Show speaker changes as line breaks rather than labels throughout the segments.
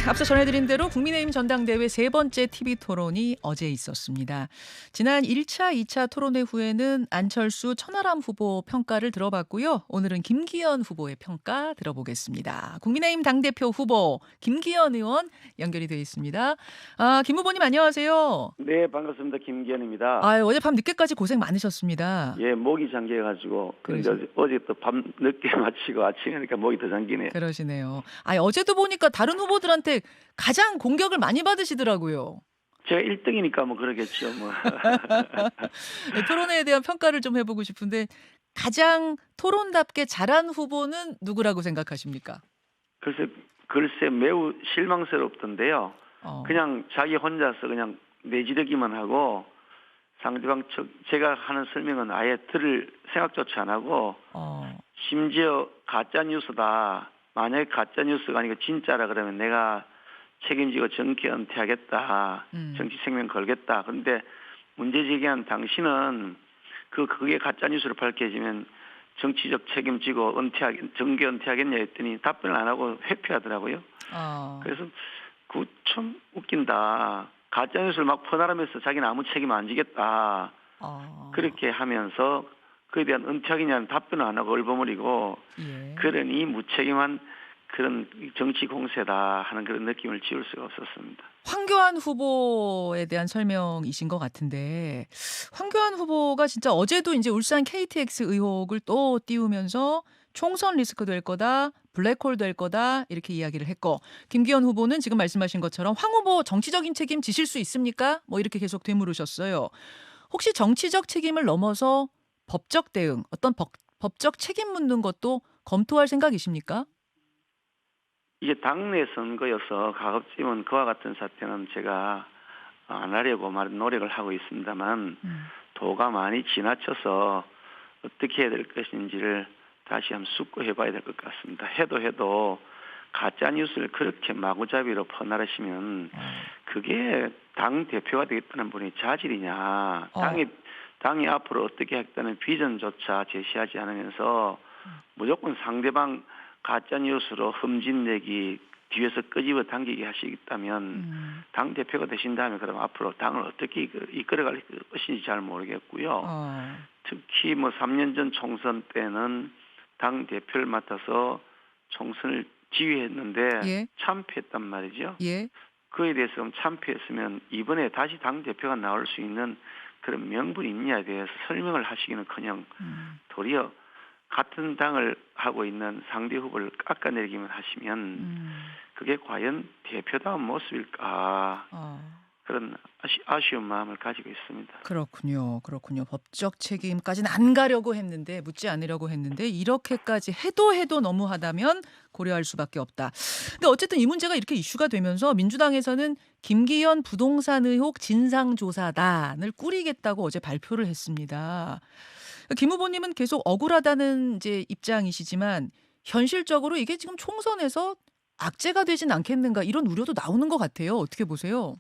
앞서 전해드린 대로 국민의힘 전당대회 세 번째 TV 토론이 어제 있었습니다. 지난 1차, 2차 토론회 후에는 안철수, 천하람 후보 평가를 들어봤고요. 오늘은 김기현 후보의 평가 들어보겠습니다. 국민의힘 당대표 후보 김기현 의원 연결이 되어 있습니다. 김 후보님 안녕하세요.
네, 반갑습니다. 김기현입니다.
어젯밤 늦게까지 고생 많으셨습니다.
예, 목이 잠겨가지고 그런데 어제 또 밤 늦게 마치고 아침에 하니까 목이 더 잠기네요.
그러시네요. 어제도 보니까 다른 후보들한테 가장 공격을 많이 받으시더라고요.
제가 1등이니까 뭐 그러겠죠. 뭐.
네, 토론회에 대한 평가를 좀 해보고 싶은데 가장 토론답게 잘한 후보는 누구라고 생각하십니까?
글쎄 매우 실망스럽던데요.
어,
그냥 자기 혼자서 그냥 내지르기만 하고 상대방 제가 하는 설명은 아예 들을 생각조차 안 하고
어,
심지어 가짜 뉴스다. 만약에 가짜 뉴스가 아니고 진짜라 그러면 내가 책임지고 정계 은퇴하겠다. 정치 생명 걸겠다. 그런데 문제 제기한 당신은 그게 가짜 뉴스로 밝혀지면 정치적 책임지고 정계 은퇴하겠냐 했더니 답변을 안 하고 회피하더라고요.
어,
그래서 그 참 웃긴다. 가짜 뉴스를 막 퍼나르면서 자기는 아무 책임 안 지겠다.
어,
그렇게 하면서 그에 대한 은퇴하겠냐는 답변을 안 하고 얼버무리고
예.
그러니 무책임한 그런 정치 공세다 하는 그런 느낌을 지울 수가 없었습니다.
황교안 후보에 대한 설명이신 것 같은데 황교안 후보가 진짜 어제도 이제 울산 KTX 의혹을 또 띄우면서 총선 리스크 될 거다, 블랙홀 될 거다 이렇게 이야기를 했고 김기현 후보는 지금 말씀하신 것처럼 황 후보 정치적인 책임 지실 수 있습니까? 뭐 이렇게 계속 되물으셨어요. 혹시 정치적 책임을 넘어서 법적 대응, 어떤 법적 책임 묻는 것도 검토할 생각이십니까?
이게 당내 선거여서 가급적이면 그와 같은 사태는 제가 안 하려고 노력을 하고 있습니다만 도가 많이 지나쳐서 어떻게 해야 될 것인지를 다시 한번 숙고해 봐야 될 것 같습니다. 해도 가짜 뉴스를 그렇게 마구잡이로 퍼나르시면 그게 당 대표가 되겠다는 분이 자질이냐? 당이 앞으로 어떻게 하겠다는 비전조차 제시하지 않으면서 무조건 상대방 가짜 뉴스로 흠집내기 뒤에서 끄집어 당기게 하시겠다면 당 대표가 되신 다음에 그럼 앞으로 당을 어떻게 이끌어갈 것인지 잘 모르겠고요.
어,
특히 뭐 3년 전 총선 때는 당 대표를 맡아서 총선을 지휘했는데
예,
참패했단 말이죠.
예.
그에 대해서 참패했으면 이번에 다시 당 대표가 나올 수 있는 그런 명분이 있냐에 대해서 설명을 하시기는커녕 도리어 같은 당을 하고 있는 상대 후보를 깎아내리기만 하시면 그게 과연 대표다운 모습일까
어.
그런 아쉬운 마음을 가지고 있습니다.
그렇군요. 그렇군요. 법적 책임까지는 안 가려고 했는데 묻지 않으려고 했는데 이렇게까지 해도 너무하다면 고려할 수밖에 없다. 근데 어쨌든 이 문제가 이렇게 이슈가 되면서 민주당에서는 김기현 부동산 의혹 진상조사단을 꾸리겠다고 어제 발표를 했습니다. 김 후보님은 계속 억울하다는 이제 입장이시지만 현실적으로 이게 지금 총선에서 악재가 되진 않겠는가 이런 우려도 나오는 것 같아요. 어떻게 보세요?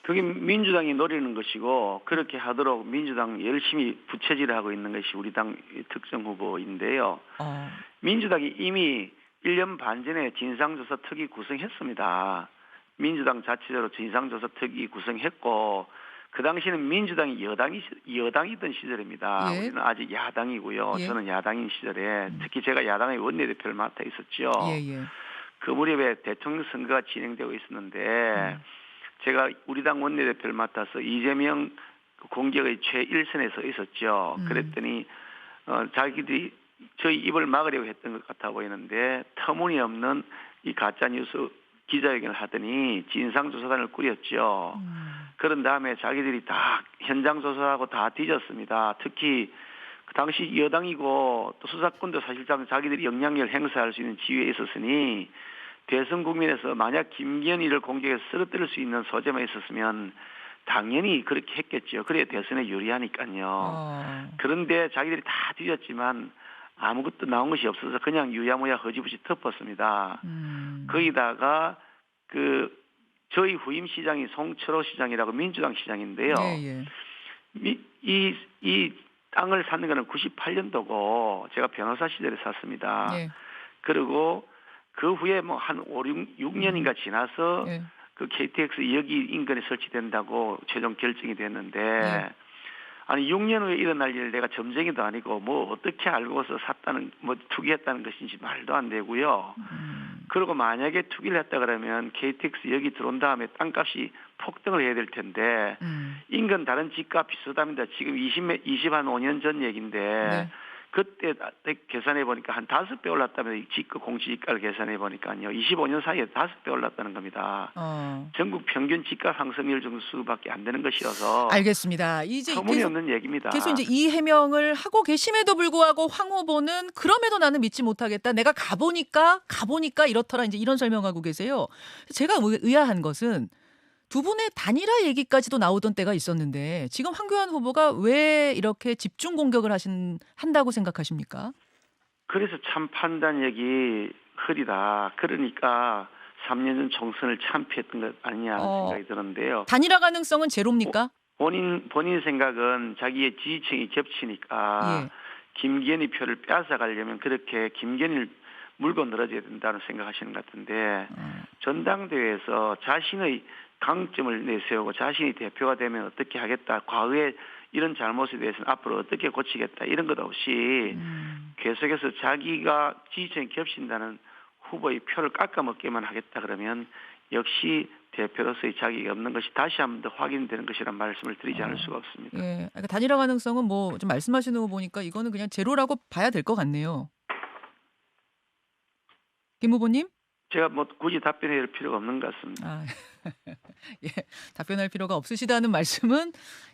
그게 민주당이 노리는 것이고 그렇게 하도록 민주당 열심히 부채질하고 있는 것이 우리 당 특정 후보인데요.
어,
민주당이 이미 1년 반 전에 진상조사 특위 구성했습니다. 민주당 자체적으로 진상조사 특위 구성했고 그 당시에는 민주당이 여당이던 시절입니다.
예,
우리는 아직 야당이고요.
예,
저는 야당인 시절에 특히 제가 야당의 원내대표를 맡아 있었죠.
예, 예.
그 무렵에 대통령 선거가 진행되고 있었는데 제가 우리 당 원내대표를 맡아서 이재명 공격의 최일선에 서 있었죠. 그랬더니 자기들이 저희 입을 막으려고 했던 것 같아 보이는데 터무니없는 이 가짜뉴스 기자회견을 하더니 진상조사단을 꾸렸죠. 그런 다음에 자기들이 다 현장 조사하고 다 뒤졌습니다. 특히 그 당시 여당이고 또 수사권도 사실상 자기들이 영향력을 행사할 수 있는 지위에 있었으니 대선 국민에서 만약 김기현이를 공격해서 쓰러뜨릴 수 있는 소재만 있었으면 당연히 그렇게 했겠죠. 그래야 대선에 유리하니까요.
어,
그런데 자기들이 다 뒤졌지만 아무것도 나온 것이 없어서 그냥 유야무야 허지부지 덮었습니다. 거기다가 저희 후임 시장이 송철호 시장이라고 민주당 시장인데요.
예, 예.
이 땅을 사는 거는 98년도고 제가 변호사 시절에 샀습니다.
예.
그리고 그 후에 뭐 한 5, 6년인가 지나서
예.
그 KTX 여기 인근에 설치된다고 최종 결정이 됐는데
예.
아니 6년 후에 일어날 일을 내가 점쟁이도 아니고 뭐 어떻게 알고서 샀다는 뭐 투기했다는 것인지 말도 안 되고요. 그리고 만약에 투기를 했다 그러면 KTX 여기 들어온 다음에 땅값이 폭등을 해야 될 텐데 인근 다른 집값 비슷합니다. 지금 20한 5년 전 얘기인데
네.
그때 계산해 보니까 한 5배 올랐다면 집값 공시지가를 계산해 보니까요. 25년 사이에 5배 올랐다는 겁니다.
어.
전국 평균 집값 상승률 정도수밖에 안 되는 것이어서
알겠습니다. 이제
터무니없는 얘기입니다.
계속 이제 이 해명을 하고 계심에도 불구하고 황 후보는 그럼에도 나는 믿지 못하겠다. 내가 가보니까 이렇더라. 이제 이런 설명하고 계세요. 제가 의아한 것은 두 분의 단일화 얘기까지도 나오던 때가 있었는데 지금 황교안 후보가 왜 이렇게 집중 공격을 한다고 생각하십니까?
그래서 참 판단력이 흐리다. 그러니까 3년 전 총선을 참패했던 것 아니냐는 생각이 드는데요.
단일화 가능성은 제로입니까?
본인 생각은 자기의 지지층이 겹치니까
예.
김기현의 표를 빼앗아 가려면 그렇게 김기현을 물고 늘어져야 된다는 생각하시는 것 같은데 전당대회에서 자신의 강점을 내세우고 자신이 대표가 되면 어떻게 하겠다. 과거에 이런 잘못에 대해서는 앞으로 어떻게 고치겠다. 이런 것 없이 계속해서 자기가 지지층이 겹친다는 후보의 표를 깎아먹기만 하겠다 그러면 역시 대표로서의 자격이 없는 것이 다시 한 번 더 확인되는 것이란 말씀을 드리지 않을 수가 없습니다.
예. 그러니까 단일화 가능성은 뭐 좀 말씀하시는 거 보니까 이거는 그냥 제로라고 봐야 될 것 같네요. 김 후보님?
제가 뭐 굳이 답변해야 할 필요가 없는 것 같습니다.
아, 예. 답변할 필요가 없으시다는 말씀은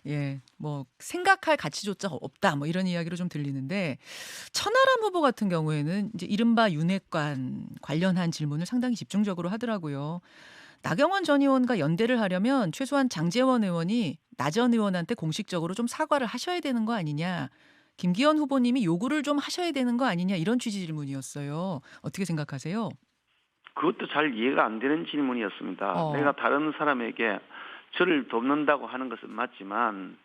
예, 뭐 생각할 가치조차 없다. 뭐 이런 이야기로 좀 들리는데 천하람 후보 같은 경우에는 이제 이른바 윤핵관 관련한 질문을 상당히 집중적으로 하더라고요. 나경원 전 의원과 연대를 하려면 최소한 장제원 의원이 나 전 의원한테 공식적으로 좀 사과를 하셔야 되는 거 아니냐. 김기현 후보님이 요구를 좀 하셔야 되는 거 아니냐 이런 취지 질문이었어요. 어떻게 생각하세요?
그것도 잘 이해가 안 되는 질문이었습니다.
어.
내가 다른 사람에게 저를 돕는다고 하는 것은 맞지만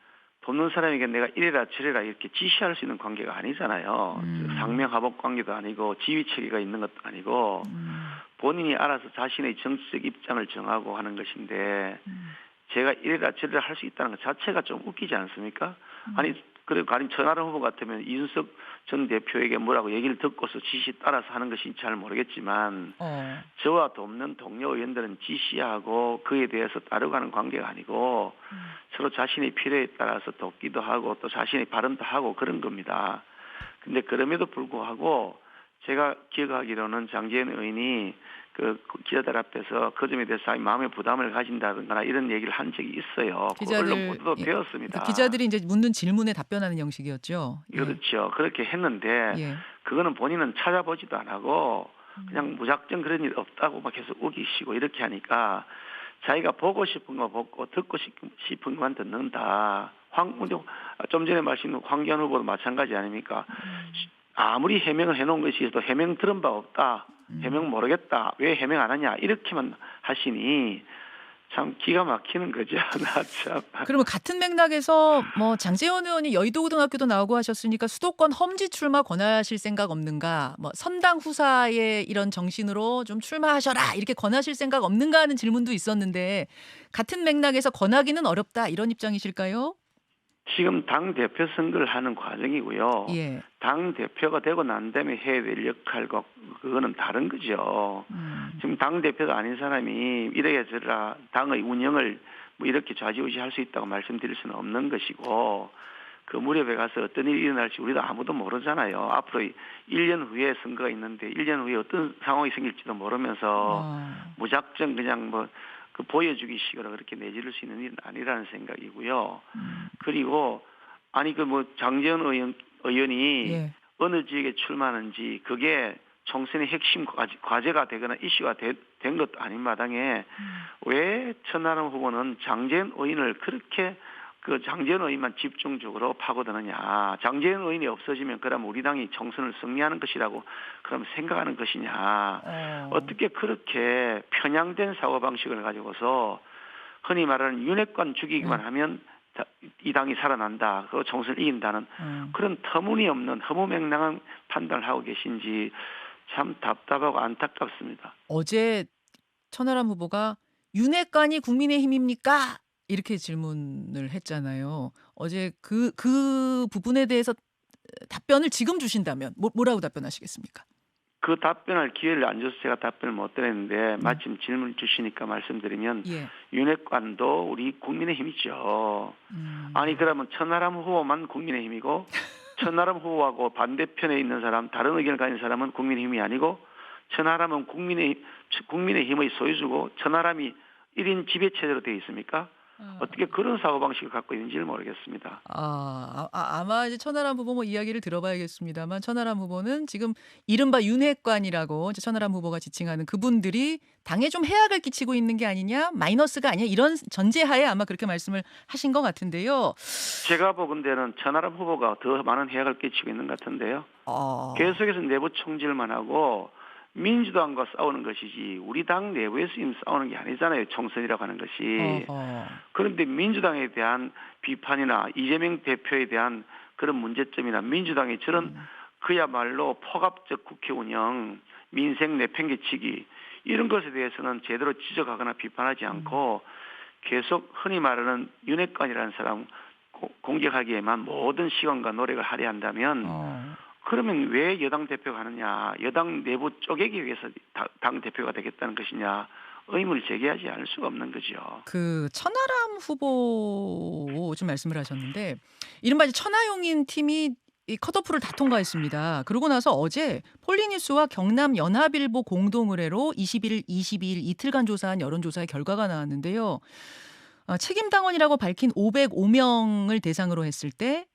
돕는 사람에게 내가 이래라 저래라 이렇게 지시할 수 있는 관계가 아니잖아요. 상명하복 관계도 아니고 지휘체계가 있는 것도 아니고 본인이 알아서 자신의 정치적 입장을 정하고 하는 것인데 제가 이래라 저래라 할 수 있다는 것 자체가 좀 웃기지 않습니까? 아니 그리고 가령 천하람 후보 같으면 이준석 전 대표에게 뭐라고 얘기를 듣고서 지시 따라서 하는 것이 잘 모르겠지만 저와 돕는 동료 의원들은 지시하고 그에 대해서 따르고하는 관계가 아니고 서로 자신의 필요에 따라서 돕기도 하고 또 자신의 발언도 하고 그런 겁니다. 근데 그럼에도 불구하고 제가 기억하기로는 장제원 의원이 그 기자들 앞에서 그 점에 대해서 마음의 부담을 가진다거나 이런 얘기를 한 적이 있어요. 언론 보도도 되었습니다.
기자들이 이제 묻는 질문에 답변하는 형식이었죠. 예.
그렇죠. 그렇게 했는데
예.
그거는 본인은 찾아보지도 안 하고 그냥 무작정 그런 일 없다고 막 계속 우기시고 이렇게 하니까 자기가 보고 싶은 거 보고 듣고 싶은 것만 듣는다. 좀 전에 말씀드린 황교안 후보도 마찬가지 아닙니까? 아무리 해명을 해놓은 것이 있어도 해명 들은 바 없다. 해명 모르겠다. 왜 해명 안 하냐. 이렇게만 하시니 참 기가 막히는 거죠. 나 참.
그러면 같은 맥락에서 뭐 장제원 의원이 여의도고등학교도 나오고 하셨으니까 수도권 험지 출마 권하실 생각 없는가? 뭐 선당 후사의 이런 정신으로 좀 출마하셔라 이렇게 권하실 생각 없는가 하는 질문도 있었는데 같은 맥락에서 권하기는 어렵다 이런 입장이실까요?
지금 당 대표 선거를 하는 과정이고요.
예.
당 대표가 되고 난 다음에 해야 될 역할과 그거는 다른 거죠. 지금 당 대표도 아닌 사람이 이래야 저래라 당의 운영을 뭐 이렇게 좌지우지할 수 있다고 말씀드릴 수는 없는 것이고 그 무렵에 가서 어떤 일이 일어날지 우리도 아무도 모르잖아요. 앞으로 1년 후에 선거가 있는데 1년 후에 어떤 상황이 생길지도 모르면서 무작정 그냥 뭐 그 보여주기식으로 그렇게 내지를 수 있는 일은 아니라는 생각이고요. 그리고 아니 그 뭐 장제원 의원이
예.
어느 지역에 출마하는지 그게 총선의 핵심 과제가 되거나 이슈가 된 것도 아닌 마당에 왜 천하람 후보는 장제원 의원을 그렇게 그 장제원 의원만 집중적으로 파고드느냐. 장제원 의원이 없어지면 그럼 우리 당이 총선을 승리하는 것이라고 그럼 생각하는 것이냐. 어떻게 그렇게 편향된 사고방식을 가지고서 흔히 말하는 윤핵관 죽이기만 하면 이 당이 살아난다. 그 총선을 이긴다는 그런 터무니없는 허무맹랑한 판단을 하고 계신지 참 답답하고 안타깝습니다.
어제 천하람 후보가 "윤핵관이 국민의힘입니까?" 이렇게 질문을 했잖아요. 어제 그 부분에 대해서 답변을 지금 주신다면 뭐라고 답변하시겠습니까?
그 답변할 기회를 안 줘서 제가 답변을 못 드렸는데
네.
마침 질문 주시니까 말씀드리면
예.
윤핵관도 우리 국민의힘이죠. 아니
음.
그러면 천하람 후보만 국민의힘이고 천하람 후보하고 반대편에 있는 사람 다른 의견을 가진 사람은 국민의힘이 아니고 천하람은 국민의힘의 소유주고 천하람이 1인 지배체제로 되어 있습니까?
아.
어떻게 그런 사고방식을 갖고 있는지를 모르겠습니다.
아마 이제 천하람 후보 이야기를 들어봐야겠습니다만 천하람 후보는 지금 이른바 윤핵관이라고 이제 천하람 후보가 지칭하는 그분들이 당에 좀 해악을 끼치고 있는 게 아니냐, 마이너스가 아니냐 이런 전제하에 아마 그렇게 말씀을 하신 것 같은데요.
제가 보건대는 천하람 후보가 더 많은 해악을 끼치고 있는 것 같은데요.
어.
계속해서 내부 총질만 하고 민주당과 싸우는 것이지 우리 당 내부에서 지금 싸우는 게 아니잖아요. 총선이라고 하는 것이.
어허.
그런데 민주당에 대한 비판이나 이재명 대표에 대한 그런 문제점이나 민주당의 저런
음.
그야말로 포갑적 국회 운영, 민생 내팽개치기 이런 것에 대해서는 제대로 지적하거나 비판하지
음.
않고 계속 흔히 말하는 윤핵관이라는 사람 공격하기에만 모든 시간과 노력을 할애한다면
어.
그러면 왜 여당 대표가 하느냐? 여당 내부 쪼개기 위해서 당 대표가 되겠다는 것이냐? 의문을 제기하지 않을 수가 없는 거죠.
그 천하람 후보 좀 말씀을 하셨는데 이른바 이제 천하용인 팀이 이 컷오프를 다 통과했습니다. 그러고 나서 어제 폴리뉴스와 경남 연합일보 공동 의뢰로 21일, 22일 이틀간 조사한 여론조사의 결과가 나왔는데요. 책임 당원이라고 밝힌 505명을 대상으로 했을 때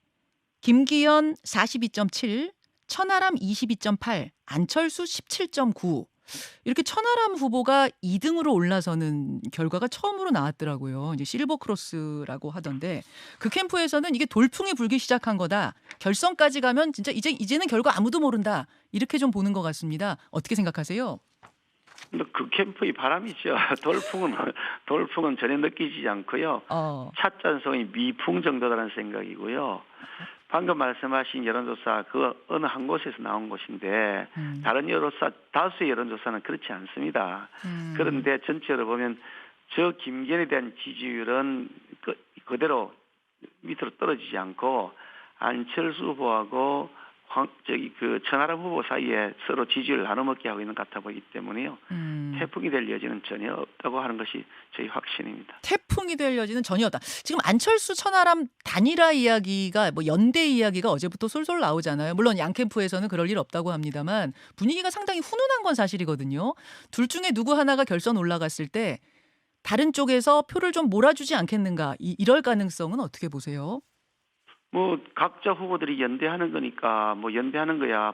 김기현 42.7, 천하람 22.8, 안철수 17.9 이렇게 천하람 후보가 2등으로 올라서는 결과가 처음으로 나왔더라고요. 이제 실버 크로스라고 하던데 그 캠프에서는 이게 돌풍이 불기 시작한 거다. 결선까지 가면 진짜 이제는 결과 아무도 모른다. 이렇게 좀 보는 것 같습니다. 어떻게 생각하세요?
근데 그 캠프의 바람이죠. 돌풍은 전혀 느끼지 않고요.
어.
찻잔송이 미풍 정도라는 생각이고요. 방금 말씀하신 여론조사 그 어느 한 곳에서 나온 것인데
음.
다른 여론조사 다수의 여론조사는 그렇지 않습니다.
음.
그런데 전체로 보면 저 김기현에 대한 지지율은 그대로 밑으로 떨어지지 않고 안철수 후보하고 그 천하람 후보 사이에 서로 지지율을 나눠먹게 하고 있는 것 같아 보이기 때문에요.
음.
태풍이 될 여지는 전혀 없다고 하는 것이 저희 확신입니다.
태풍이 될 여지는 전혀 없다. 지금 안철수 천하람 단일화 이야기가 연대 이야기가 어제부터 솔솔 나오잖아요. 물론 양 캠프에서는 그럴 일 없다고 합니다만 분위기가 상당히 훈훈한 건 사실이거든요. 둘 중에 누구 하나가 결선 올라갔을 때 다른 쪽에서 표를 좀 몰아주지 않겠는가 이럴 가능성은 어떻게 보세요?
뭐 각자 후보들이 연대하는 거니까 뭐 연대하는 거야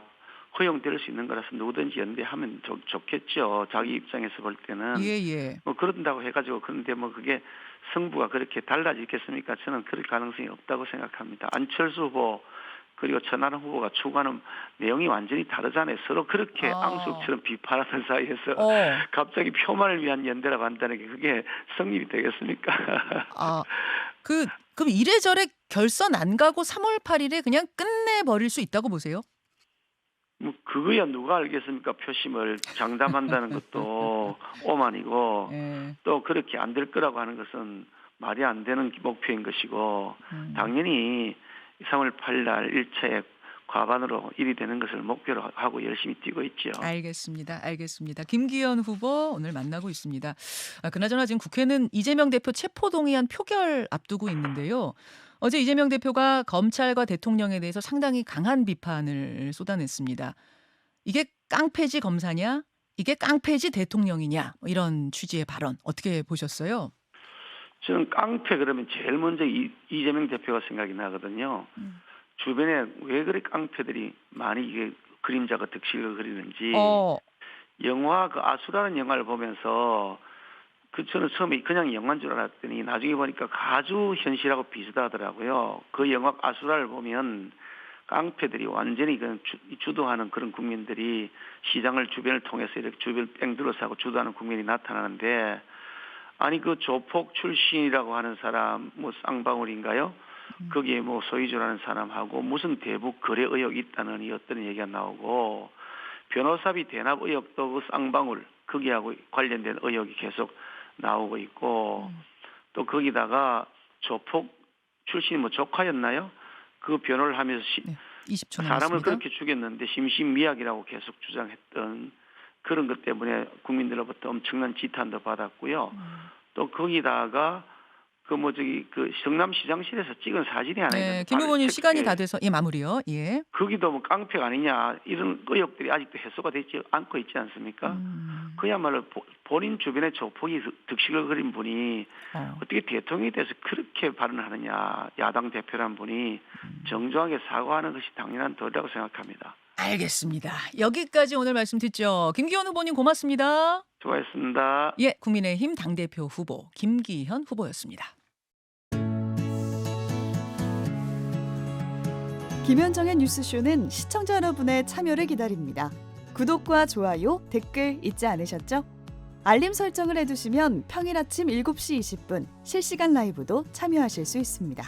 허용될 수 있는 거라서 누구든지 연대하면 좋겠죠. 자기 입장에서 볼 때는
예예.
뭐 그런다고 해가지고 그런데 뭐 그게 승부가 그렇게 달라지겠습니까? 저는 그럴 가능성이 없다고 생각합니다. 안철수 후보 그리고 천하람 후보가 추구하는 내용이 완전히 다르잖아요. 서로 그렇게
아.
앙숙처럼 비판하는 사이에서
어.
갑자기 표만을 위한 연대라고 한다는 게 그게 성립이 되겠습니까?
아. 그럼 이래저래 결선 안 가고 3월 8 일에 그냥 끝내 버릴 수 있다고 보세요?
뭐 그거야 누가 알겠습니까? 표심을 장담한다는 것도 오만이고
예.
또 그렇게 안 될 거라고 하는 것은 말이 안 되는 목표인 것이고
음.
당연히 3월 8일 날 일차에 과반으로 1위 되는 것을 목표로 하고 열심히 뛰고 있죠.
알겠습니다. 알겠습니다. 김기현 후보 오늘 만나고 있습니다. 그나저나 지금 국회는 이재명 대표 체포동의안 표결 앞두고 있는데요. 어제 이재명 대표가 검찰과 대통령에 대해서 상당히 강한 비판을 쏟아냈습니다. 이게 깡패지 검사냐? 이게 깡패지 대통령이냐? 이런 취지의 발언 어떻게 보셨어요?
저는 깡패 그러면 제일 먼저 이재명 대표가 생각이 나거든요.
음.
주변에 왜 그리 깡패들이 많이 이게 그림자가 득실을 그리는지
어.
영화 그 아수라는 영화를 보면서 저는 처음에 그냥 영화인 줄 알았더니 나중에 보니까 아주 현실하고 비슷하더라고요. 그 영화 아수라를 보면 깡패들이 완전히 주도하는 그런 국민들이 시장을 주변을 통해서 이렇게 주변을 뺑 둘러싸고 주도하는 국민이 나타나는데 아니 그 조폭 출신이라고 하는 사람 뭐 쌍방울인가요?
음.
거기에 뭐 소유주라는 사람하고 무슨 대북 거래 의혹이 있다는 어떤 얘기가 나오고 변호사비 대납 의혹도 그 쌍방울 거기하고 관련된 의혹이 계속 나오고 있고 또 거기다가 조폭 출신이 뭐 조카였나요? 그 변호를 하면서
네. 20초
사람을
남았습니다.
그렇게 죽였는데 심신미약이라고 계속 주장했던 그런 것 때문에 국민들로부터 엄청난 지탄도 받았고요. 또 거기다가 그 성남시장실에서 찍은 사진이 하나
네,
있는데
김 후보님
바로
시간이
책에
다 돼서 예, 마무리요. 예.
거기도 뭐 깡패가 아니냐 이런 의혹들이 아직도 해소가 되지 않고 있지 않습니까? 그야말로 본인 주변에 조폭이 득실을 그린 분이 어떻게 대통령에 대해서 그렇게 발언하느냐. 야당 대표란 분이 정중하게 사과하는 것이 당연한 도리라고 생각합니다.
알겠습니다. 여기까지 오늘 말씀 듣죠. 김기현 후보님 고맙습니다.
수고하셨습니다.
예, 국민의힘 당대표 후보 김기현 후보였습니다.
김현정의 뉴스쇼는 시청자 여러분의 참여를 기다립니다. 구독과 좋아요, 댓글 잊지 않으셨죠? 알림 설정을 해두시면 평일 아침 7시 20분 실시간 라이브도 참여하실 수 있습니다.